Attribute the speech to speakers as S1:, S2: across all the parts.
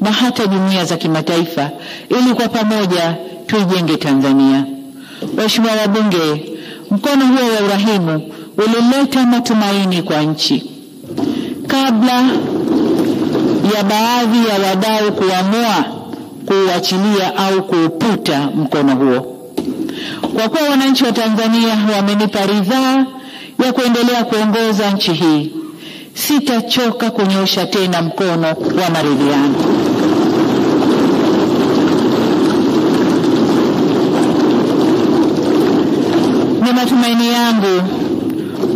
S1: na hata jumuiya za kimataifa ili kwa pamoja tuijenge Tanzania. Waheshimiwa wabunge, mkono huo wa urahimu ulileta matumaini kwa nchi. Kabla ya baadhi ya wadau kuamua kuuachilia au kuuputa mkono huo, kwa kuwa wananchi wa Tanzania wamenipa ridhaa ya kuendelea kuongoza nchi hii, sitachoka kunyosha tena mkono wa maridhiano. Ni matumaini yangu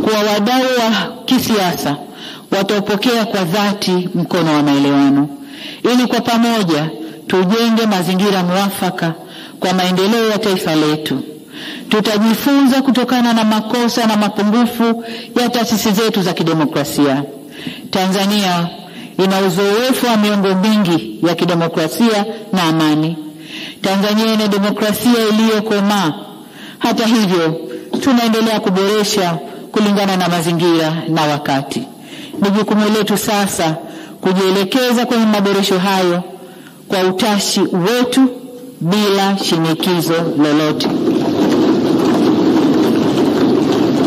S1: kuwa wadau wa kisiasa watapokea kwa dhati mkono wa maelewano, ili kwa pamoja tujenge mazingira mwafaka kwa maendeleo ya taifa letu. Tutajifunza kutokana na makosa na mapungufu ya taasisi zetu za kidemokrasia. Tanzania ina uzoefu wa miongo mingi ya kidemokrasia na amani. Tanzania ina demokrasia iliyokomaa. Hata hivyo, tunaendelea kuboresha kulingana na mazingira na wakati. Ni jukumu letu sasa kujielekeza kwenye maboresho hayo kwa utashi wetu bila shinikizo lolote.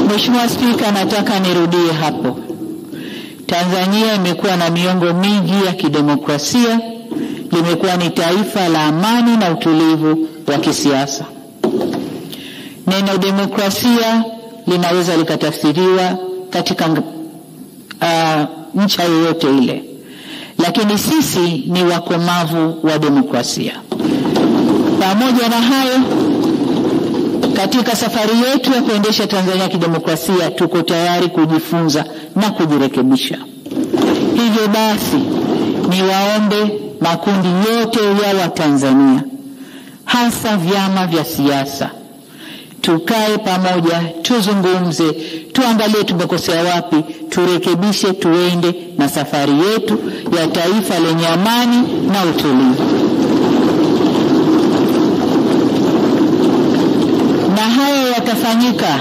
S1: Mheshimiwa Spika, nataka nirudie hapo. Tanzania imekuwa na miongo mingi ya kidemokrasia, limekuwa ni taifa la amani na utulivu wa kisiasa. Neno demokrasia linaweza likatafsiriwa katika nchi yoyote ile, lakini sisi ni wakomavu wa demokrasia. Pamoja na hayo, katika safari yetu ya kuendesha Tanzania kidemokrasia, tuko tayari kujifunza na kujirekebisha. Hivyo basi, niwaombe makundi yote ya Watanzania, hasa vyama vya siasa, tukae pamoja, tuzungumze, tuangalie tumekosea wapi, turekebishe, tuende na safari yetu ya taifa lenye amani na utulivu. Na hayo yatafanyika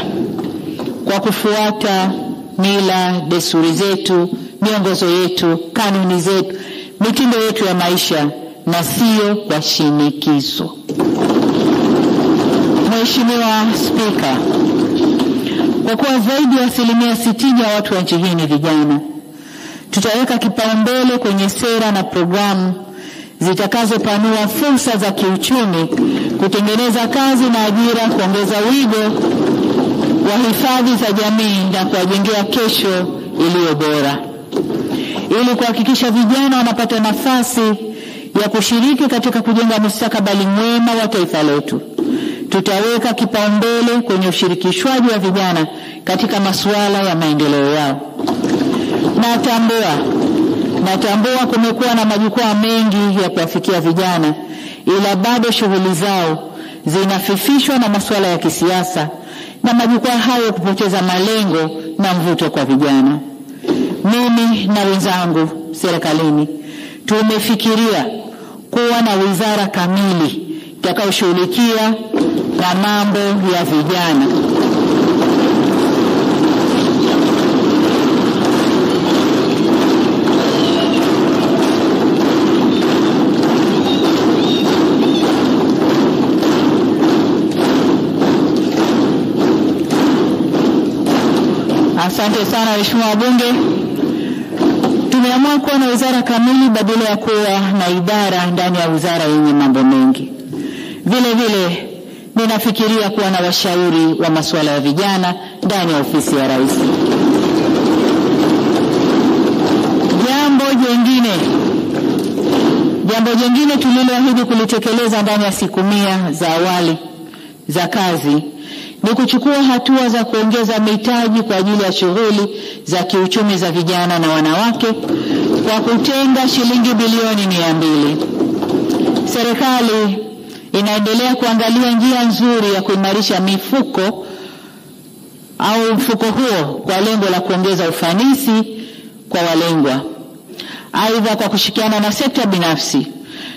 S1: kwa kufuata mila, desturi zetu, miongozo yetu, kanuni zetu, mitindo yetu ya maisha, na sio kwa shinikizo. Mheshimiwa Spika, kwa kuwa zaidi ya 60% ya watu wa nchi hii ni vijana, tutaweka kipaumbele kwenye sera na programu zitakazopanua fursa za kiuchumi, kutengeneza kazi na ajira, kuongeza wigo wa hifadhi za jamii na kuwajengea kesho iliyo bora. Ili kuhakikisha vijana wanapata nafasi ya kushiriki katika kujenga mustakabali mwema wa taifa letu, tutaweka kipaumbele kwenye ushirikishwaji wa vijana katika masuala ya maendeleo yao. Natambua kumekuwa na majukwaa mengi ya kuwafikia vijana, ila bado shughuli zao zinafifishwa na masuala ya kisiasa, na majukwaa hayo kupoteza malengo na mvuto kwa vijana. Mimi na wenzangu serikalini tumefikiria kuwa na wizara kamili itakayoshughulikia na mambo ya vijana. Asante sana waheshimiwa wabunge. Tumeamua kuwa na wizara kamili badala ya kuwa na idara ndani ya wizara yenye mambo mengi. Vile vile ninafikiria kuwa na washauri wa masuala ya vijana ndani ya ofisi ya Rais. Jambo jingine tuliloahidi kulitekeleza ndani ya siku 100 za awali za kazi ni kuchukua hatua za kuongeza mitaji kwa ajili ya shughuli za kiuchumi za vijana na wanawake kwa kutenga shilingi bilioni 200. Serikali inaendelea kuangalia njia nzuri ya kuimarisha mfuko huo kwa lengo la kuongeza ufanisi kwa walengwa. Aidha, kwa kushirikiana na sekta binafsi,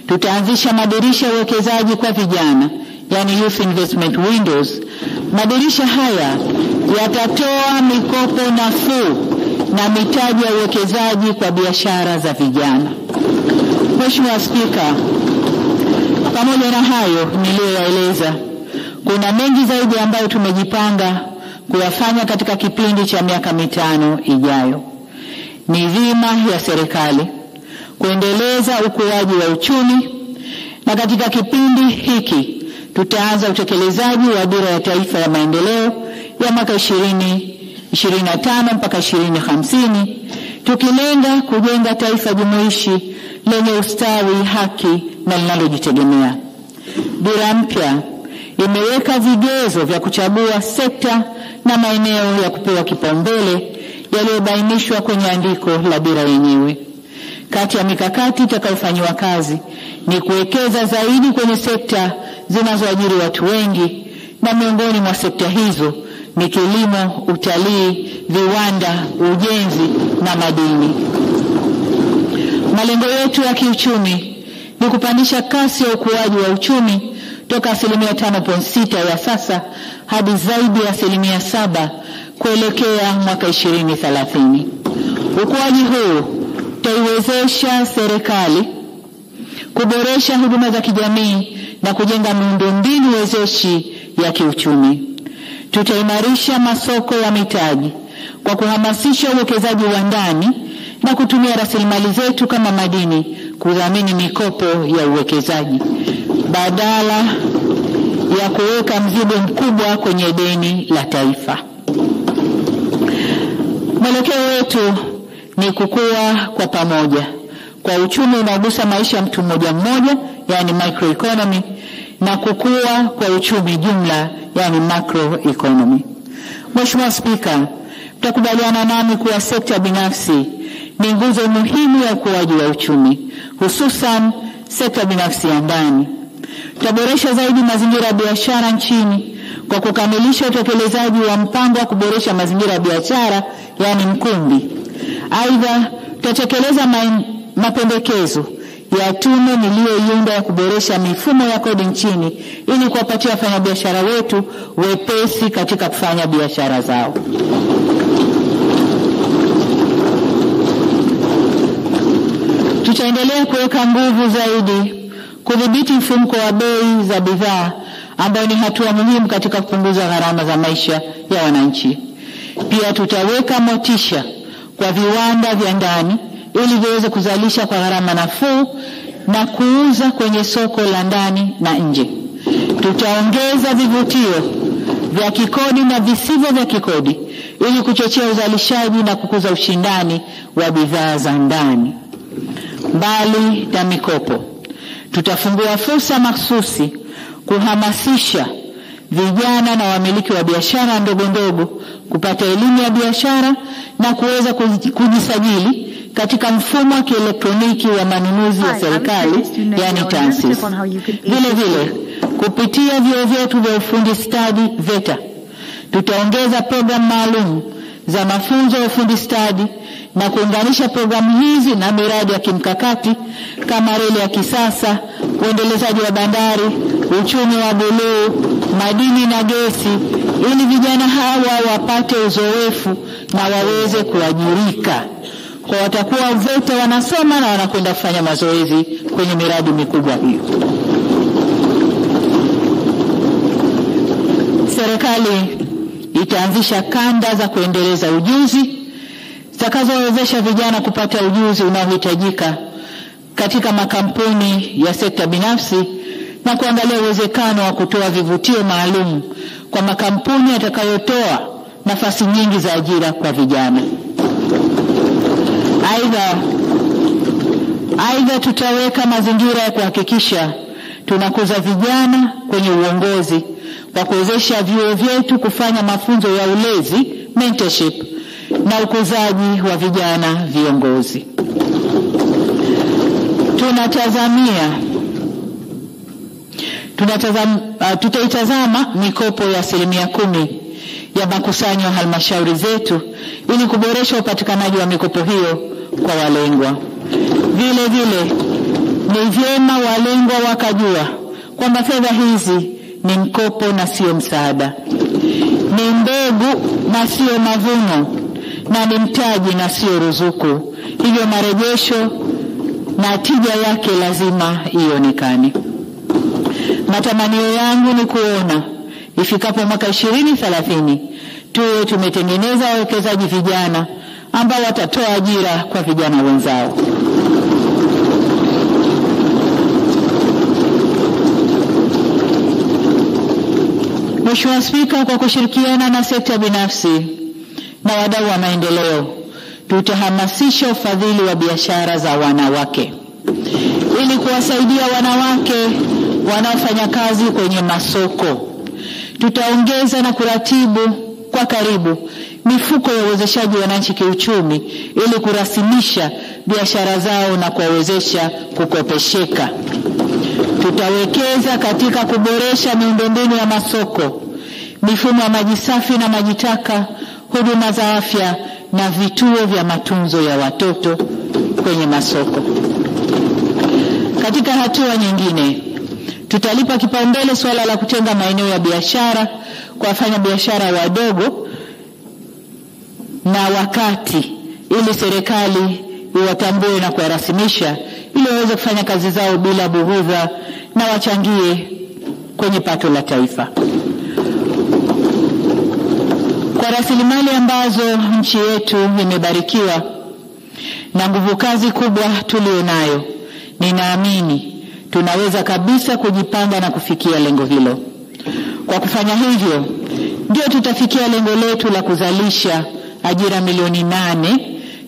S1: tutaanzisha madirisha ya uwekezaji kwa vijana, yani Youth Investment Windows. Madirisha haya yatatoa mikopo nafuu na mitaji ya uwekezaji kwa biashara za vijana. Mheshimiwa Spika, pamoja na hayo niliyoyaeleza, kuna mengi zaidi ambayo tumejipanga kuyafanya katika kipindi cha miaka 5 ijayo. Ni dhima ya serikali kuendeleza ukuaji wa uchumi, na katika kipindi hiki tutaanza utekelezaji wa Dira ya Taifa ya Maendeleo ya mwaka 2025 mpaka 2050, tukilenga kujenga taifa jumuishi lenye ustawi, haki na linalojitegemea. Dira mpya imeweka vigezo vya kuchagua sekta na maeneo ya kupewa kipaumbele yaliyobainishwa kwenye andiko la dira yenyewe. Kati ya mikakati itakayofanyiwa kazi ni kuwekeza zaidi kwenye sekta zinazoajiri watu wengi, na miongoni mwa sekta hizo ni kilimo, utalii, viwanda, ujenzi na madini. Malengo yetu ya kiuchumi ni kupandisha kasi ya ukuaji wa uchumi toka 5.6% ya sasa hadi zaidi ya 7% kuelekea mwaka 2030. Ukuaji huu utaiwezesha serikali kuboresha huduma za kijamii na kujenga miundombinu wezeshi ya kiuchumi. Tutaimarisha masoko ya mitaji kwa kuhamasisha uwekezaji wa ndani na kutumia rasilimali zetu kama madini kudhamini mikopo ya uwekezaji badala ya kuweka mzigo mkubwa kwenye deni la taifa. Mwelekeo wetu ni kukua kwa pamoja kwa uchumi unaogusa maisha ya mtu mmoja mmoja, yani microeconomy, na kukua kwa uchumi jumla, yani macroeconomy. Mheshimiwa Spika, mtakubaliana nami kuwa sekta binafsi ni nguzo muhimu ya ukuaji wa uchumi, hususan sekta binafsi ya ndani. Tutaboresha zaidi mazingira ya biashara nchini kwa kukamilisha utekelezaji wa mpango wa kuboresha mazingira ya biashara, yani mkumbi. Aidha, tutatekeleza mapendekezo ya tume niliyoiunda ya kuboresha mifumo ya kodi nchini ili kuwapatia wafanyabiashara wetu wepesi katika kufanya biashara zao. Tutaendelea kuweka nguvu zaidi kudhibiti mfumuko wa bei za bidhaa, ambayo ni hatua muhimu katika kupunguza gharama za maisha ya wananchi. Pia tutaweka motisha kwa viwanda vya ndani ili viweze kuzalisha kwa gharama nafuu na kuuza kwenye soko la ndani na nje. Tutaongeza vivutio vya kikodi na visivyo vya kikodi ili kuchochea uzalishaji na kukuza ushindani wa bidhaa za ndani. Mbali na mikopo, tutafungua fursa mahsusi kuhamasisha vijana na wamiliki wa biashara ndogo ndogo kupata elimu ya biashara na kuweza kujisajili katika mfumo wa kielektroniki wa manunuzi ya serikali, yani TANSIS. Vile vile, kupitia vyuo vyetu vya ufundi stadi VETA, tutaongeza programu maalum za mafunzo ya ufundi stadi na kuunganisha programu hizi na miradi ya kimkakati kama reli ya kisasa, uendelezaji wa bandari, uchumi wa buluu, madini na gesi, ili vijana hawa wapate uzoefu na waweze kuajirika. Kwa watakuwa VETA wanasoma na wanakwenda kufanya mazoezi kwenye miradi mikubwa hiyo. Serikali itaanzisha kanda za kuendeleza ujuzi zitakazowezesha vijana kupata ujuzi unaohitajika katika makampuni ya sekta binafsi na kuangalia uwezekano wa kutoa vivutio maalum kwa makampuni yatakayotoa nafasi nyingi za ajira kwa vijana. Aidha, tutaweka mazingira ya kuhakikisha tunakuza vijana kwenye uongozi kwa kuwezesha vyuo vyetu kufanya mafunzo ya ulezi, mentorship, na ukuzaji wa vijana viongozi. Tutaitazama mikopo ya 10% ya makusanyo ya halmashauri zetu ili kuboresha upatikanaji wa mikopo hiyo kwa walengwa. Vile vile, ni vyema walengwa wakajua kwamba fedha hizi ni mkopo na sio msaada, ni mbegu na sio mavuno, na ni mtaji na sio ruzuku. Hivyo marejesho na tija yake lazima ionekane. Matamanio yangu ni kuona ifikapo mwaka 2030 tuwe tumetengeneza wawekezaji vijana ambao watatoa ajira kwa vijana wenzao. Mheshimiwa Spika, kwa kushirikiana na sekta binafsi na wadau wa maendeleo, tutahamasisha ufadhili wa biashara za wanawake ili kuwasaidia wanawake wanaofanya kazi kwenye masoko. Tutaongeza na kuratibu kwa karibu mifuko ya uwezeshaji wananchi kiuchumi ili kurasimisha biashara zao na kuwawezesha kukopesheka. Tutawekeza katika kuboresha miundombinu ya masoko, mifumo ya maji safi na maji taka, huduma za afya na vituo vya matunzo ya watoto kwenye masoko. Katika hatua nyingine, tutalipa kipaumbele suala la kutenga maeneo ya biashara kwa wafanya biashara wadogo na wakati, ili serikali iwatambue na kuwarasimisha ili waweze kufanya kazi zao bila bughudha na wachangie kwenye pato la taifa. Kwa rasilimali ambazo nchi yetu imebarikiwa na nguvu kazi kubwa tulionayo, ninaamini tunaweza kabisa kujipanga na kufikia lengo hilo. Kwa kufanya hivyo, ndio tutafikia lengo letu la kuzalisha ajira milioni 8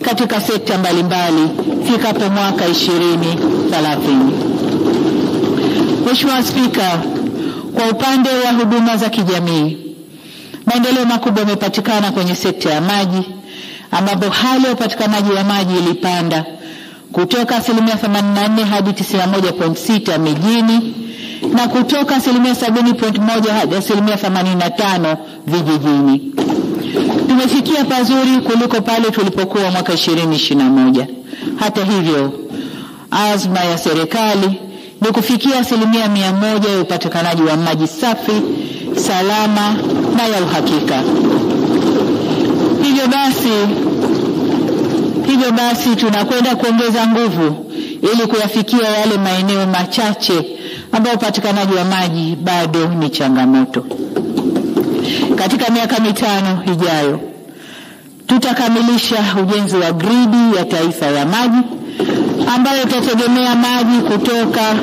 S1: katika sekta mbalimbali ifikapo mwaka 2030. Mheshimiwa Spika, kwa upande wa huduma za kijamii, maendeleo makubwa yamepatikana kwenye sekta ya maji, ambapo hali ya upatikanaji wa maji ilipanda kutoka 84% hadi 91.6 mijini na kutoka 70.1 hadi 85% vijijini. Tumefikia pazuri kuliko pale tulipokuwa mwaka 2021. Hata hivyo, azma ya serikali ni kufikia 100% ya upatikanaji wa maji safi, salama na ya uhakika. Hivyo basi tunakwenda kuongeza nguvu ili kuyafikia yale maeneo machache ambayo upatikanaji wa maji bado ni changamoto. Katika miaka 5 ijayo, tutakamilisha ujenzi wa gridi ya taifa ya maji ambayo itategemea maji kutoka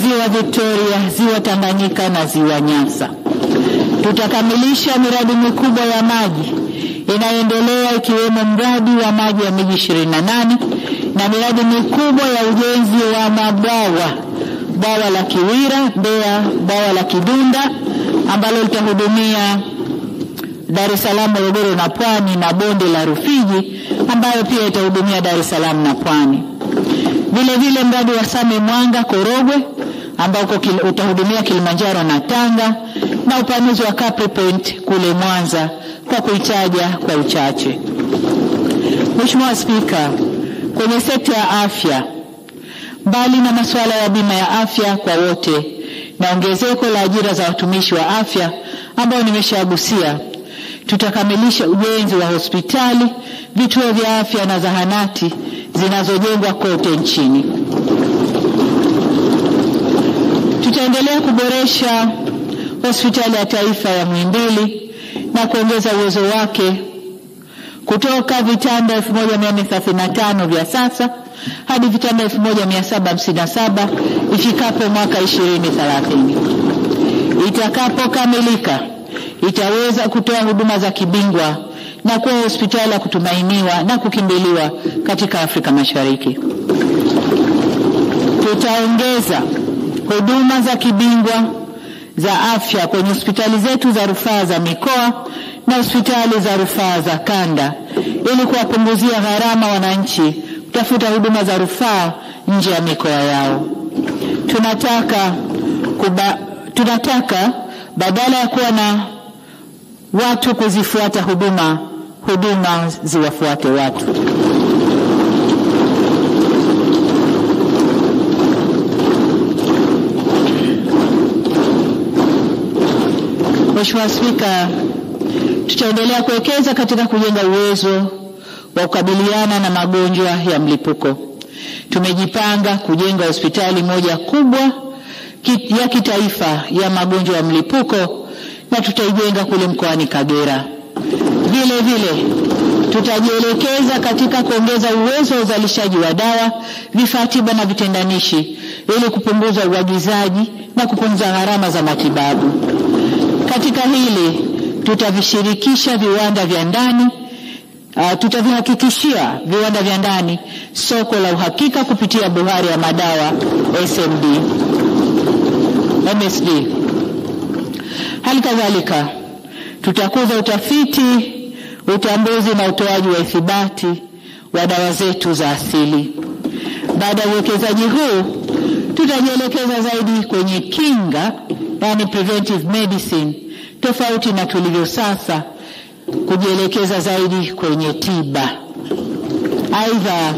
S1: Ziwa Victoria, Ziwa Tanganyika na Ziwa Nyasa. Tutakamilisha miradi mikubwa ya maji inayoendelea ikiwemo mradi wa maji ya miji 28 na miradi mikubwa ya ujenzi wa mabwawa, bwawa la Kiwira, Mbeya, bwawa la Kidunda ambalo litahudumia Dar es Salaam, Morogoro na Pwani, na bonde la Rufiji ambayo pia itahudumia Dar es Salaam na Pwani. Vile mradi wa Same Mwanga Korogwe ambao utahudumia Kilimanjaro na Tanga, na upanuzi wa Capri Point kule Mwanza, kwa kuitaja kwa uchache. Mheshimiwa Spika, kwenye sekta ya afya, mbali na masuala ya bima ya afya kwa wote na ongezeko la ajira za watumishi wa afya ambao nimeshagusia, tutakamilisha ujenzi wa hospitali, vituo vya afya na zahanati zinazojengwa kote nchini. Tutaendelea kuboresha hospitali ya taifa ya Muhimbili na kuongeza uwezo wake kutoka vitanda 1435 vya sasa hadi vitanda 1757 ifikapo mwaka 2030. Itakapokamilika, itaweza kutoa huduma za kibingwa na kuwa hospitali ya kutumainiwa na kukimbiliwa katika Afrika Mashariki. Tutaongeza huduma za kibingwa za afya kwenye hospitali zetu za rufaa za mikoa na hospitali za rufaa za kanda ili kuwapunguzia gharama wananchi kutafuta huduma za rufaa nje ya mikoa yao. Tunataka badala ya kuwa na watu kuzifuata huduma ziwafuate watu. Mheshimiwa Spika, tutaendelea kuwekeza katika kujenga uwezo wa kukabiliana na magonjwa ya mlipuko. tumejipanga kujenga hospitali moja kubwa ya kitaifa ya magonjwa ya mlipuko na tutaijenga kule mkoani Kagera. Vile vile tutajielekeza katika kuongeza uwezo wa uzalishaji wa dawa, vifaa tiba na vitendanishi ili kupunguza uagizaji na kupunguza gharama za matibabu. Katika hili tutavishirikisha viwanda vya ndani, tutavihakikishia viwanda vya ndani soko la uhakika kupitia Bohari ya Madawa MSD. Hali kadhalika tutakuza utafiti, utambuzi na utoaji wa ithibati wa dawa zetu za asili. Baada ya uwekezaji huu tutajielekeza zaidi kwenye kinga, yani preventive medicine, tofauti na tulivyo sasa kujielekeza zaidi kwenye tiba. Aidha,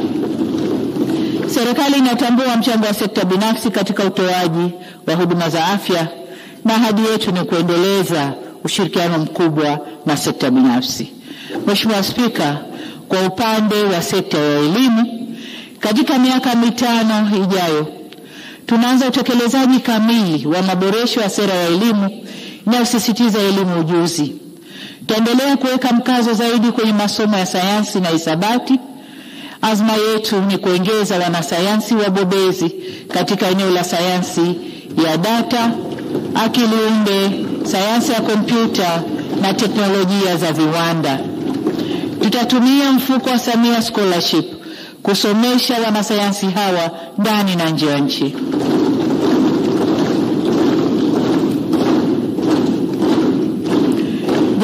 S1: serikali inatambua mchango wa sekta binafsi katika utoaji wa huduma za afya na ahadi yetu ni kuendeleza ushirikiano mkubwa na sekta binafsi. Mheshimiwa Spika, kwa upande wa sekta ya elimu, katika miaka 5 ijayo tunaanza utekelezaji kamili wa maboresho ya sera ya elimu inayosisitiza elimu ujuzi. Tutaendelea kuweka mkazo zaidi kwenye masomo ya sayansi na hisabati. Azma yetu ni kuongeza wanasayansi wabobezi katika eneo la sayansi ya data, akili unde, sayansi ya kompyuta na teknolojia za viwanda. Tutatumia mfuko wa Samia Scholarship kusomesha wanasayansi hawa ndani na nje ya nchi.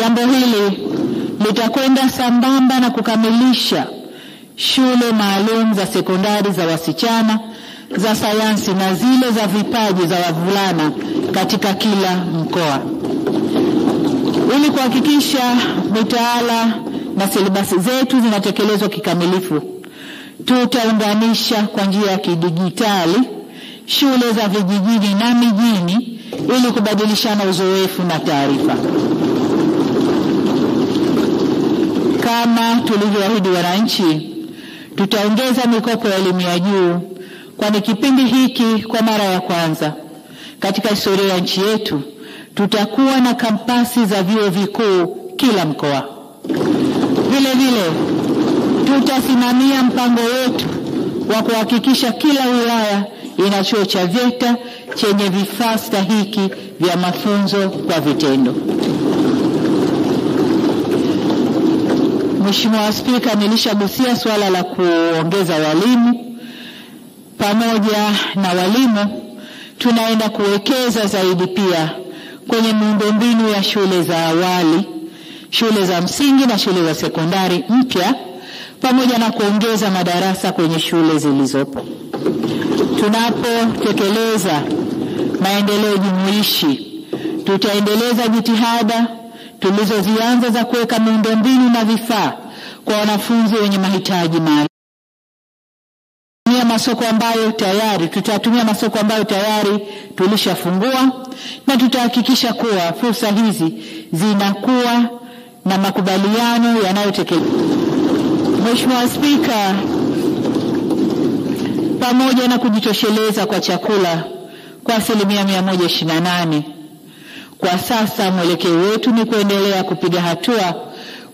S1: Jambo hili litakwenda sambamba na kukamilisha shule maalum za sekondari za wasichana za sayansi na zile za vipaji za wavulana katika kila mkoa. Ili kuhakikisha mitaala na silabasi zetu zinatekelezwa kikamilifu, tutaunganisha kwa njia ya kidijitali shule za vijijini na mijini ili kubadilishana uzoefu na taarifa. Kama tulivyoahidi wananchi, tutaongeza mikopo ya elimu ya juu, kwani kipindi hiki kwa mara ya kwanza katika historia ya nchi yetu tutakuwa na kampasi za vyuo vikuu kila mkoa. Vile vile tutasimamia mpango wetu wa kuhakikisha kila wilaya ina chuo cha VETA chenye vifaa stahiki vya mafunzo kwa vitendo. Mheshimiwa Spika, nilishagusia swala la kuongeza walimu. Pamoja na walimu, tunaenda kuwekeza zaidi pia kwenye miundombinu ya shule za awali, shule za msingi na shule za sekondari mpya, pamoja na kuongeza madarasa kwenye shule zilizopo. Tunapotekeleza maendeleo jumuishi, tutaendeleza jitihada tulizozianza za kuweka miundombinu na vifaa kwa wanafunzi wenye mahitaji maalum. Tutatumia masoko ambayo tayari tulishafungua na tutahakikisha kuwa fursa hizi zinakuwa na makubaliano yanayotekelezwa. Mheshimiwa Spika, pamoja na kujitosheleza kwa chakula kwa 128%, kwa sasa mwelekeo wetu ni kuendelea kupiga hatua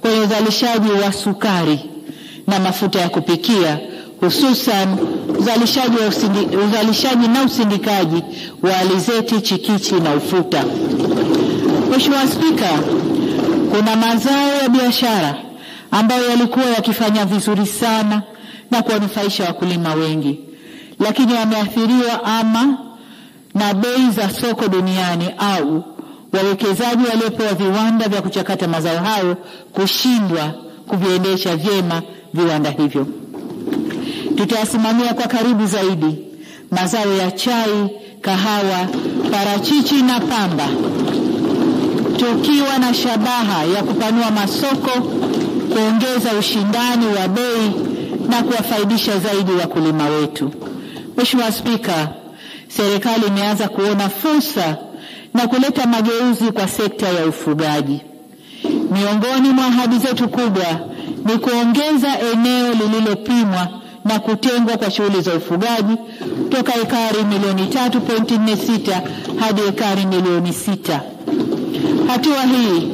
S1: kwenye uzalishaji wa sukari na mafuta ya kupikia, hususan uzalishaji na usindikaji wa alizeti, chikichi na ufuta. Mheshimiwa Spika, kuna mazao ya biashara ambayo yalikuwa yakifanya vizuri sana na kuwanufaisha wakulima wengi, lakini yameathiriwa ama na bei za soko duniani au wawekezaji waliopewa viwanda vya kuchakata mazao hayo kushindwa kuviendesha vyema viwanda hivyo. Tutayasimamia kwa karibu zaidi mazao ya chai, kahawa, parachichi na pamba, tukiwa na shabaha ya kupanua masoko, kuongeza ushindani wa bei na kuwafaidisha zaidi wakulima wetu. Mheshimiwa Spika, serikali imeanza kuona fursa na kuleta mageuzi kwa sekta ya ufugaji. Miongoni mwa ahadi zetu kubwa ni kuongeza eneo lililopimwa na kutengwa kwa shughuli za ufugaji toka ekari milioni 3.46 hadi ekari milioni 6. Hatua hii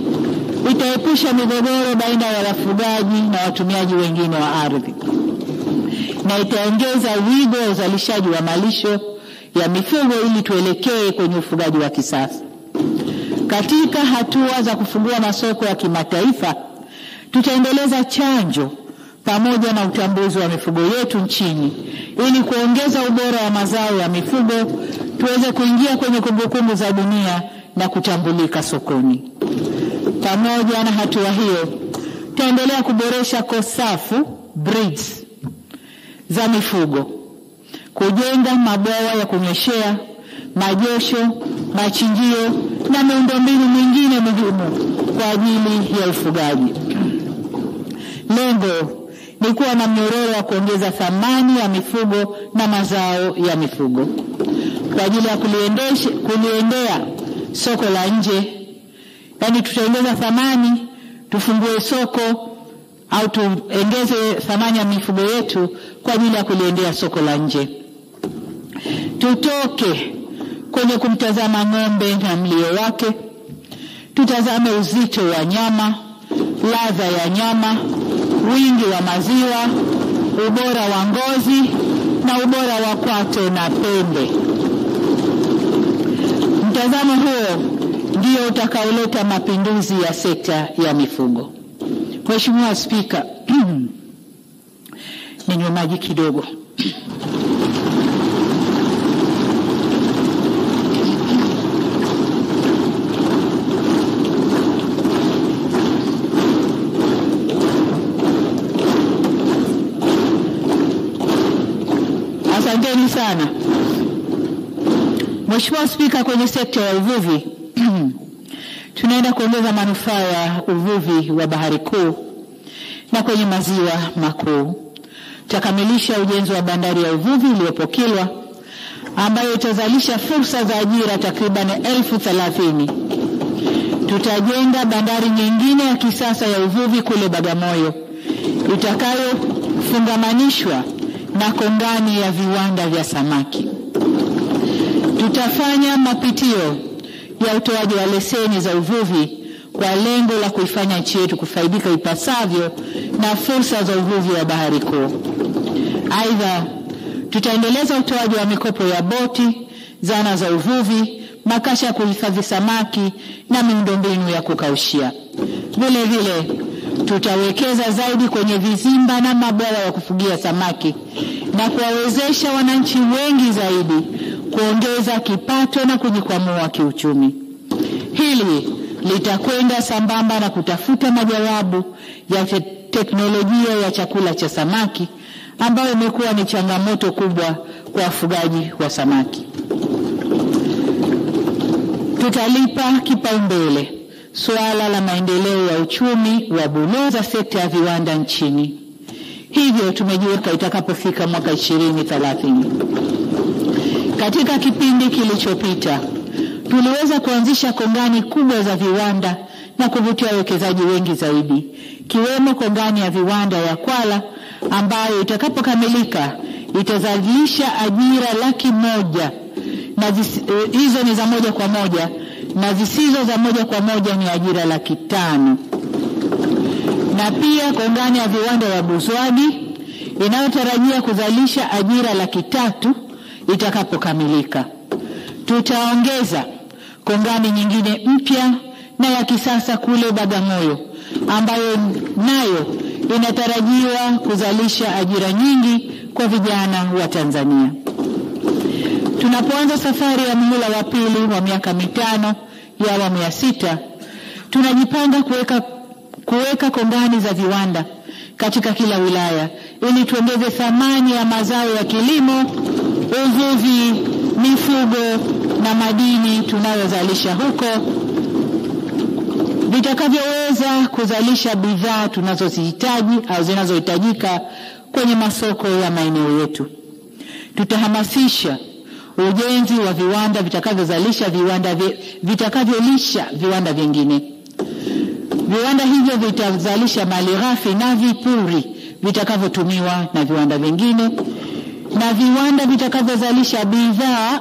S1: itaepusha migogoro baina ya wafugaji na watumiaji wengine wa ardhi na itaongeza wigo wa uzalishaji wa malisho ya mifugo ili tuelekee kwenye ufugaji wa kisasa. Katika hatua za kufungua masoko ya kimataifa, tutaendeleza chanjo pamoja na utambuzi wa mifugo yetu nchini ili kuongeza ubora wa mazao ya mifugo, tuweze kuingia kwenye kumbukumbu za dunia na kutambulika sokoni. Pamoja na hatua hiyo, tutaendelea kuboresha kosafu breeds za mifugo, kujenga mabwawa ya kunyweshea, majosho, machinjio na miundombinu mingine muhimu kwa ajili ya ufugaji. Lengo ni kuwa na mnyororo wa kuongeza thamani ya mifugo na mazao ya mifugo kwa ajili ya kuliendea soko la nje. Yani tutaongeza thamani, tufungue soko au tuongeze thamani ya mifugo yetu kwa ajili ya kuliendea soko la nje. Tutoke kwenye kumtazama ng'ombe na mlio wake, tutazame uzito wa nyama, ladha ya nyama, wingi wa maziwa, ubora wa ngozi na ubora wa kwato na pembe. Mtazamo huo ndio utakaoleta mapinduzi ya sekta ya mifugo. Mheshimiwa Spika, ninywe maji kidogo. Asanteni sana. Mheshimiwa Spika, kwenye sekta ya uvuvi tunaenda kuongeza manufaa ya uvuvi wa bahari kuu na kwenye maziwa makuu. Tutakamilisha ujenzi wa bandari ya uvuvi iliyopo Kilwa ambayo itazalisha fursa za ajira takriban 30,000. Tutajenga bandari nyingine ya kisasa ya uvuvi kule Bagamoyo itakayofungamanishwa na kongani ya viwanda vya samaki. Tutafanya mapitio ya utoaji wa leseni za uvuvi kwa lengo la kuifanya nchi yetu kufaidika ipasavyo na fursa za uvuvi wa bahari kuu. Aidha, tutaendeleza utoaji wa mikopo ya boti, zana za uvuvi, makasha ya kuhifadhi samaki na miundombinu ya kukaushia. Vile vile tutawekeza zaidi kwenye vizimba na mabwawa ya kufugia samaki na kuwawezesha wananchi wengi zaidi kuongeza kipato na kujikwamua kiuchumi. Hili litakwenda sambamba na kutafuta majawabu ya teknolojia ya chakula cha samaki ambayo imekuwa ni changamoto kubwa kwa wafugaji wa samaki. Tutalipa kipaumbele suala la maendeleo ya uchumi wa buluu za sekta ya viwanda nchini. Hivyo tumejiweka itakapofika mwaka 2030. Katika kipindi kilichopita tuliweza kuanzisha kongani kubwa za viwanda na kuvutia wawekezaji wengi zaidi, kiwemo kongani ya viwanda ya Kwala ambayo itakapokamilika itazalisha ajira 100,000 na hizo ni za moja kwa moja na zisizo za moja kwa moja ni ajira 500,000. Na pia kongani ya viwanda ya Buzwagi inayotarajia kuzalisha ajira 300,000 itakapokamilika. Tutaongeza kongani nyingine mpya na ya kisasa kule Bagamoyo ambayo nayo inatarajiwa kuzalisha ajira nyingi kwa vijana wa Tanzania. Tunapoanza safari ya muhula wa pili wa miaka 5 ya awamu ya 6, tunajipanga kuweka kongani za viwanda katika kila wilaya ili tuongeze thamani ya mazao ya kilimo, uvuvi, mifugo na madini tunayozalisha huko, vitakavyoweza kuzalisha bidhaa tunazozihitaji au zinazohitajika kwenye masoko ya maeneo yetu. Tutahamasisha ujenzi wa viwanda vitakavyozalisha vitakavyolisha viwanda vingine. Viwanda hivyo vitazalisha malighafi na vipuri vitakavyotumiwa na viwanda vingine na viwanda vitakavyozalisha bidhaa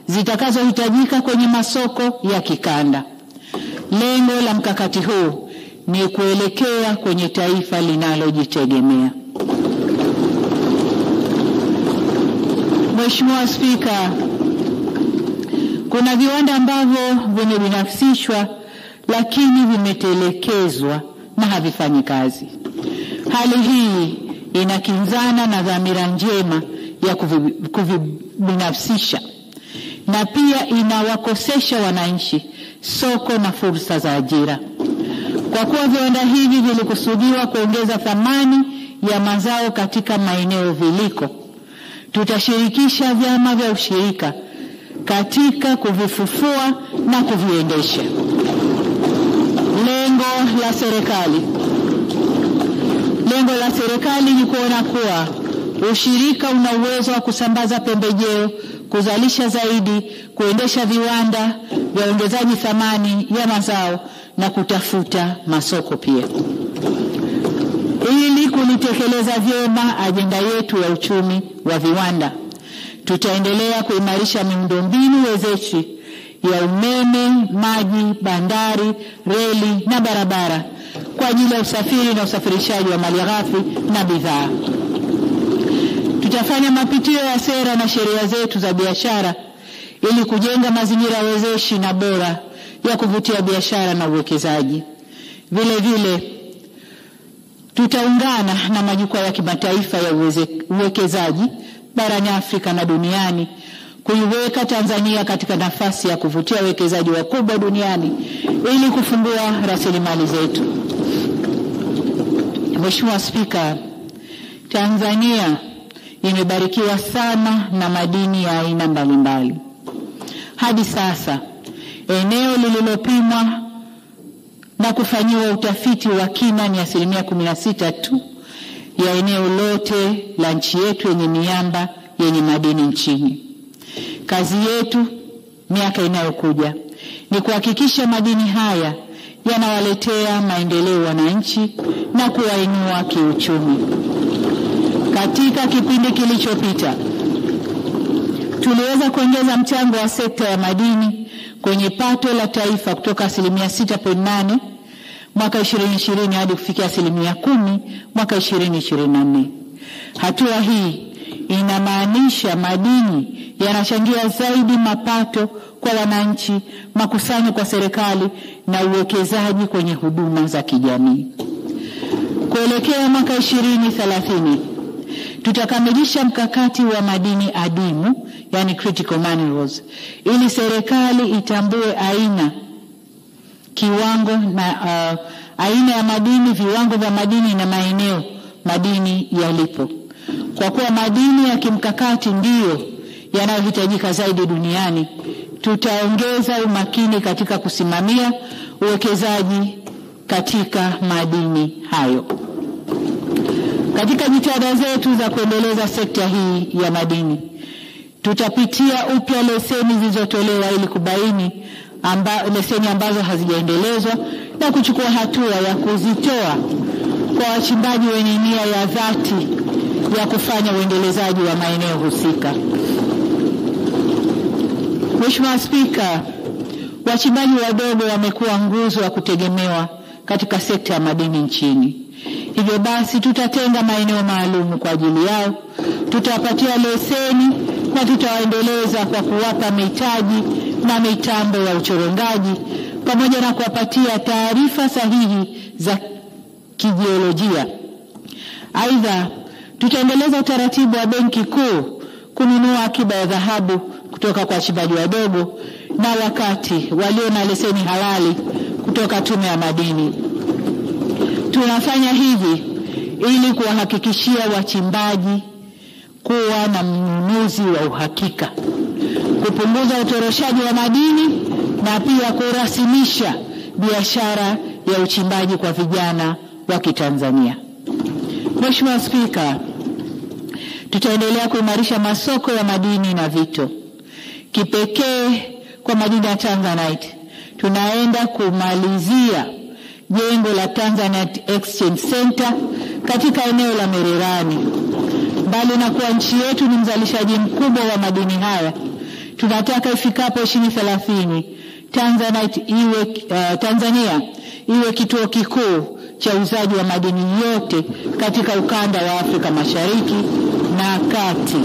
S1: zitakazohitajika kwenye masoko ya kikanda. Lengo la mkakati huu ni kuelekea kwenye taifa linalojitegemea. Mheshimiwa Spika, kuna viwanda ambavyo vimebinafsishwa lakini vimetelekezwa na havifanyi kazi. Hali hii inakinzana na dhamira njema ya kuvibinafsisha na pia inawakosesha wananchi soko na fursa za ajira. Kwa kuwa viwanda hivi vilikusudiwa kuongeza thamani ya mazao katika maeneo viliko, tutashirikisha vyama vya ushirika katika kuvifufua na kuviendesha. Lengo la serikali ni kuona kuwa ushirika una uwezo wa kusambaza pembejeo, kuzalisha zaidi, kuendesha viwanda vya ongezaji thamani ya mazao na kutafuta masoko pia. Ili kulitekeleza vyema ajenda yetu ya uchumi wa viwanda, tutaendelea kuimarisha miundombinu wezeshi ya umeme, maji, bandari, reli na barabara kwa ajili ya usafiri na usafirishaji wa malighafi na bidhaa. Tutafanya mapitio ya sera na sheria zetu za biashara ili kujenga mazingira wezeshi na bora ya kuvutia biashara na uwekezaji. Vile vile tutaungana na majukwaa ya kimataifa ya uwekezaji barani Afrika na duniani kuiweka Tanzania katika nafasi ya kuvutia wawekezaji wakubwa duniani ili kufungua rasilimali zetu. Mheshimiwa Spika, Tanzania imebarikiwa sana na madini ya aina mbalimbali. Hadi sasa eneo lililopimwa na kufanyiwa utafiti wa kina ni 16% tu ya eneo lote la nchi yetu yenye miamba yenye madini nchini. Kazi yetu miaka inayokuja ni kuhakikisha madini haya yanawaletea maendeleo wananchi na kuwainua kiuchumi. Katika kipindi kilichopita tuliweza kuongeza mchango wa sekta ya madini kwenye pato la taifa kutoka 6.8 mwaka 2020 hadi kufikia 10 mwaka 2024. Hatua hii inamaanisha madini yanachangia zaidi mapato kwa wananchi, makusanyo kwa serikali na uwekezaji kwenye huduma za kijamii. Kuelekea mwaka 2030 tutakamilisha mkakati wa madini adimu, yani critical minerals, ili serikali itambue aina ya madini, viwango vya madini na maeneo madini yalipo. Kwa kuwa madini ya kimkakati ndiyo yanayohitajika zaidi duniani, tutaongeza umakini katika kusimamia uwekezaji katika madini hayo. Katika jitihada zetu za kuendeleza sekta hii ya madini, tutapitia upya leseni zilizotolewa ili kubaini leseni ambazo hazijaendelezwa na kuchukua hatua ya kuzitoa kwa wachimbaji wenye nia ya dhati ya kufanya uendelezaji wa maeneo husika. Mheshimiwa Spika, wachimbaji wadogo wamekuwa nguzo ya kutegemewa katika sekta ya madini nchini. Hivyo basi tutatenga maeneo maalum kwa ajili yao, tutawapatia leseni na tutawaendeleza kwa kuwapa mitaji na mitambo ya uchorongaji pamoja na kuwapatia taarifa sahihi za kijiolojia. Aidha, tutaendeleza utaratibu wa Benki Kuu kununua akiba ya dhahabu kutoka kwa wachimbaji wadogo na wakati walio na leseni halali kutoka Tume ya Madini. Tunafanya hivi ili kuwahakikishia wachimbaji kuwa na mnunuzi wa uhakika, kupunguza utoroshaji wa madini na pia kurasimisha biashara ya uchimbaji kwa vijana wa Kitanzania. Mheshimiwa Spika, tutaendelea kuimarisha masoko ya madini na vito. Kipekee kwa madini ya Tanzanite, tunaenda kumalizia jengo la Tanzanite Exchange Center katika eneo la Mererani. Mbali na kuwa nchi yetu ni mzalishaji mkubwa wa madini haya, tunataka ifikapo 2030 Tanzania iwe kituo kikuu cha uzaji wa madini yote katika ukanda wa Afrika Mashariki na Kati.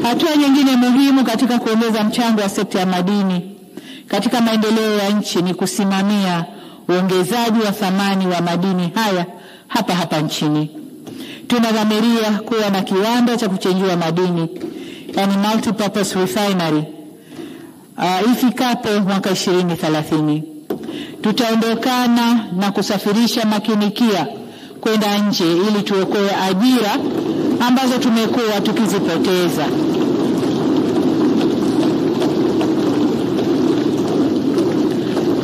S1: Hatua nyingine muhimu katika kuongeza mchango wa sekta ya madini katika maendeleo ya nchi ni kusimamia uongezaji wa thamani wa madini haya hapa nchini. Tunadhamiria kuwa na kiwanda cha kuchenjua madini, yani multipurpose refinery, ifikapo mwaka 2030. Tutaondokana na kusafirisha makinikia kwenda nje ili tuokoe ajira ambazo tumekuwa tukizipoteza.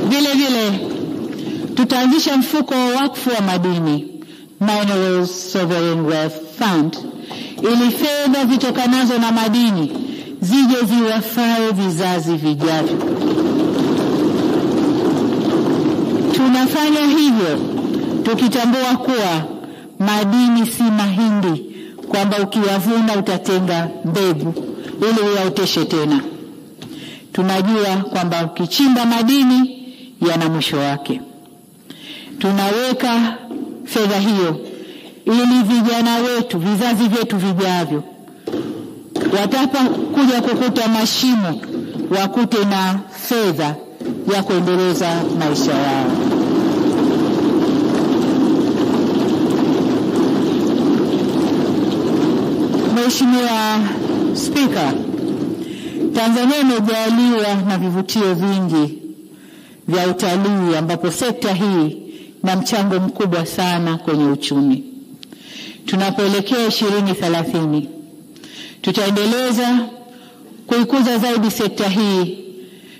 S1: Vile vile tutaanzisha mfuko wa wakfu wa madini, Minerals Sovereign Wealth Fund, ili fedha zitokanazo na madini zije ziwafae vizazi vijavyo. Tunafanya hivyo tukitambua kuwa madini si mahindi kwamba ukiyavuna utatenga mbegu ili uyaoteshe tena. Tunajua kwamba ukichimba madini yana mwisho wake. Tunaweka fedha hiyo ili vijana wetu, vizazi vyetu vijavyo, watapokuja kukuta mashimo wakute na fedha ya kuendeleza maisha yao. Mheshimiwa Spika, Tanzania imejaliwa na vivutio vingi vya utalii ambapo sekta hii na mchango mkubwa sana kwenye uchumi. Tunapoelekea 2030 tutaendeleza kuikuza zaidi sekta hii,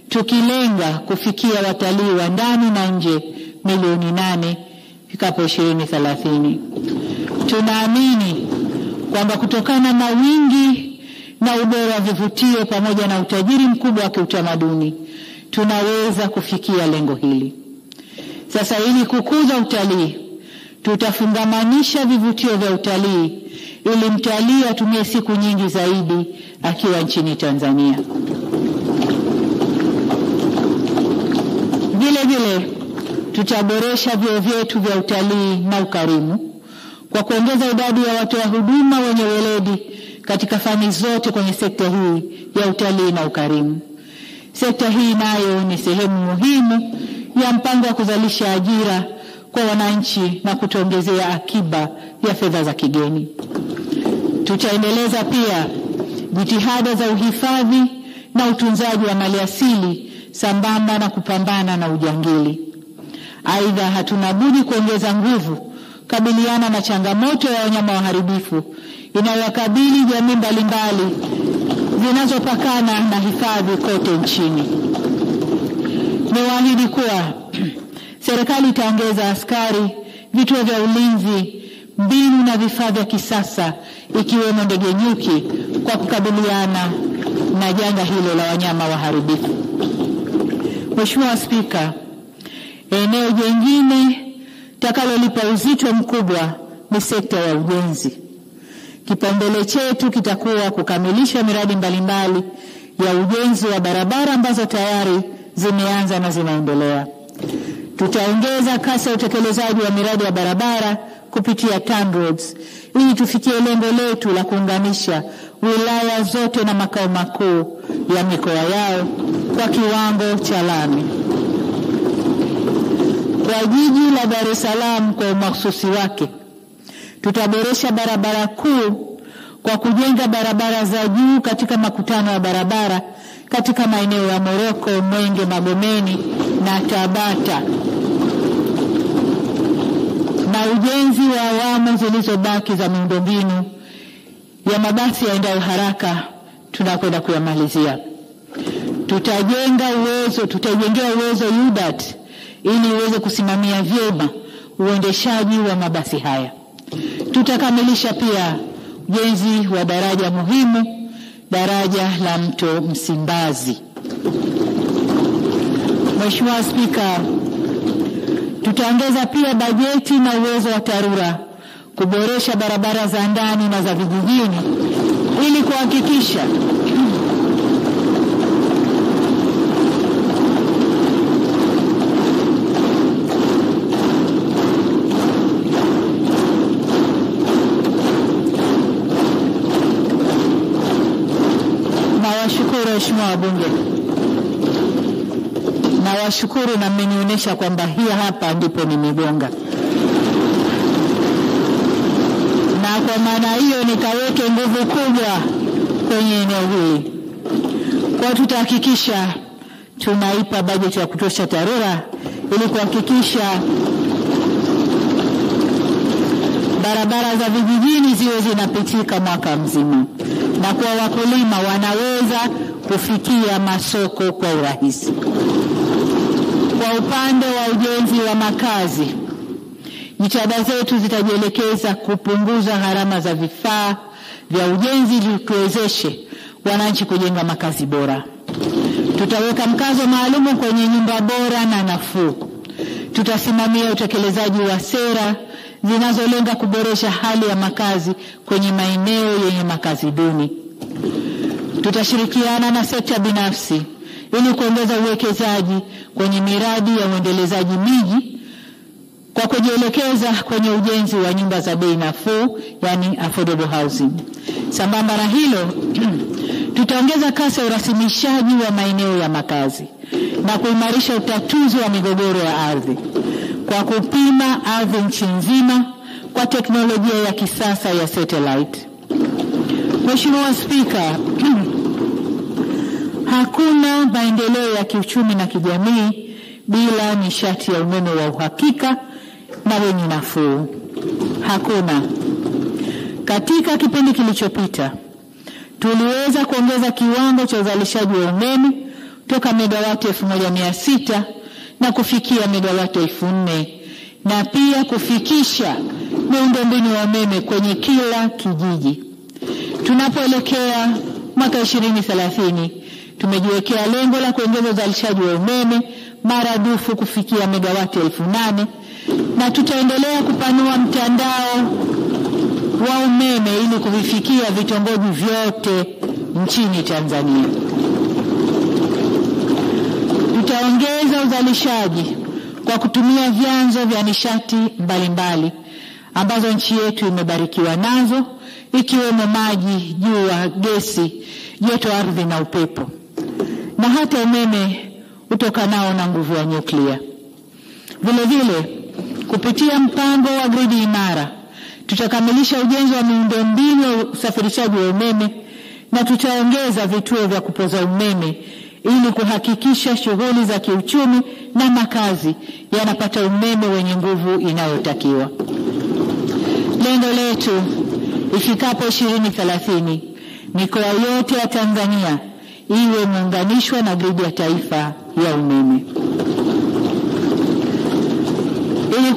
S1: tukilenga kufikia watalii wa ndani na nje milioni 8 ifikapo 2030. Tunaamini kwamba kutokana na wingi na ubora wa vivutio pamoja na utajiri mkubwa wa kiutamaduni tunaweza kufikia lengo hili. Sasa ili kukuza utalii, tutafungamanisha vivutio vya utalii ili mtalii atumie siku nyingi zaidi akiwa nchini Tanzania. Vile vile tutaboresha vyuo vyetu vya utalii na ukarimu kwa kuongeza idadi ya watoa huduma wenye weledi katika fani zote kwenye sekta hii ya utalii na ukarimu. Sekta hii nayo ni sehemu muhimu ya mpango wa kuzalisha ajira kwa wananchi na kutuongezea akiba ya fedha za kigeni. Tutaendeleza pia jitihada za uhifadhi na utunzaji wa maliasili sambamba na kupambana na ujangili. Aidha, hatuna budi kuongeza nguvu kabiliana na changamoto ya wanyama waharibifu inayowakabili jamii mbalimbali zinazopakana na hifadhi kote nchini. Niwaahidi kuwa serikali itaongeza askari, vituo vya ulinzi, mbinu na vifaa vya kisasa ikiwemo ndege nyuki kwa kukabiliana na janga hilo la wanyama waharibifu. Mheshimiwa Spika, eneo jingine takalolipa uzito mkubwa ni sekta ya ujenzi. Kipaumbele chetu kitakuwa kukamilisha miradi mbalimbali ya ujenzi wa barabara ambazo tayari zimeanza na zinaendelea. Tutaongeza kasi ya utekelezaji wa miradi ya barabara kupitia TANROADS ili tufikie lengo letu la kuunganisha wilaya zote na makao makuu ya mikoa yao kwa kiwango cha lami. Kwa jiji la Dar es Salaam kwa umahususi wake, tutaboresha barabara kuu kwa kujenga barabara za juu katika makutano ya barabara katika maeneo ya Moroko, Mwenge, Magomeni na Tabata, na ujenzi wa awamu zilizobaki za miundombinu ya mabasi yaendayo haraka tunakwenda kuyamalizia. Tutajengea uwezo UDART ili iweze kusimamia vyema uendeshaji wa mabasi haya. Tutakamilisha pia ujenzi wa daraja muhimu, daraja la mto Msimbazi. Mheshimiwa Spika, tutaongeza pia bajeti na uwezo wa TARURA kuboresha barabara za ndani na za vijijini ili kuhakikisha Mheshimiwa wabunge, nawashukuru na mmenionyesha kwamba hii hapa ndipo nimegonga, na kwa maana hiyo nikaweke nguvu kubwa kwenye eneo hili. Kwa tutahakikisha tunaipa bajeti ya kutosha TARURA ili kuhakikisha barabara za vijijini ziwe zinapitika mwaka mzima, na kwa wakulima wanaweza kufikia masoko kwa urahisi. Kwa upande wa ujenzi wa makazi, jitihada zetu zitajielekeza kupunguza gharama za vifaa vya ujenzi ili kuwezeshe wananchi kujenga makazi bora. Tutaweka mkazo maalum kwenye nyumba bora na nafuu. Tutasimamia utekelezaji wa sera zinazolenga kuboresha hali ya makazi kwenye maeneo yenye makazi duni. Tutashirikiana na sekta binafsi ili kuongeza uwekezaji kwenye miradi ya uendelezaji miji kwa kujielekeza kwenye ujenzi wa nyumba za bei nafuu, yani affordable housing. Sambamba na hilo, tutaongeza kasi ya urasimishaji wa maeneo ya makazi na kuimarisha utatuzi wa migogoro ya ardhi kwa kupima ardhi nchi nzima kwa teknolojia ya kisasa ya satellite. Mheshimiwa Spika, hakuna maendeleo ya kiuchumi na kijamii bila nishati ya umeme wa uhakika na wenye nafuu. Hakuna. Katika kipindi kilichopita, tuliweza kuongeza kiwango cha uzalishaji wa umeme toka megawati 1600 na kufikia megawati 4000, na pia kufikisha miundombinu ya umeme kwenye kila kijiji. Tunapoelekea mwaka 2030, tumejiwekea lengo la kuongeza uzalishaji wa umeme maradufu kufikia megawati 8000, na tutaendelea kupanua mtandao wa umeme ili kuvifikia vitongoji vyote nchini Tanzania. Tutaongeza uzalishaji kwa kutumia vyanzo vya nishati mbalimbali ambazo nchi yetu imebarikiwa nazo, ikiwemo maji, jua, gesi, joto ardhi na upepo, na hata umeme utokanao na nguvu ya nyuklia. Vile vile, kupitia mpango wa gridi imara, tutakamilisha ujenzi wa miundombinu ya usafirishaji wa umeme na tutaongeza vituo vya kupoza umeme ili kuhakikisha shughuli za kiuchumi na makazi yanapata umeme wenye nguvu inayotakiwa. Lengo letu ifikapo 2030, mikoa yote ya Tanzania iwe muunganishwa na gridi ya taifa ya umeme. Ili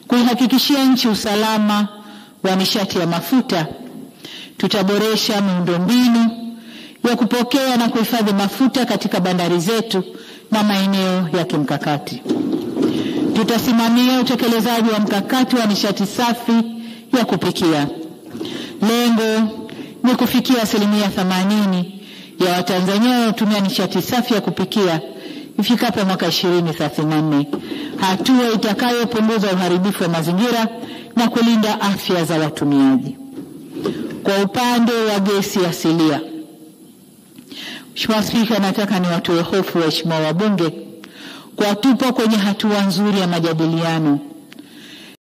S1: kuihakikishia nchi usalama wa nishati ya mafuta, tutaboresha miundombinu ya kupokea na kuhifadhi mafuta katika bandari zetu na maeneo ya kimkakati. Tutasimamia utekelezaji wa mkakati wa nishati safi ya kupikia. Lengo ni kufikia 80% ya Watanzania wanaotumia nishati safi ya kupikia ifikapo mwaka 2034, hatua itakayopunguza uharibifu wa mazingira na kulinda afya za watumiaji. Kwa upande wa gesi asilia, Mheshimiwa Spika, nataka niwatoe hofu waheshimiwa wabunge kwa tupo kwenye hatua nzuri ya majadiliano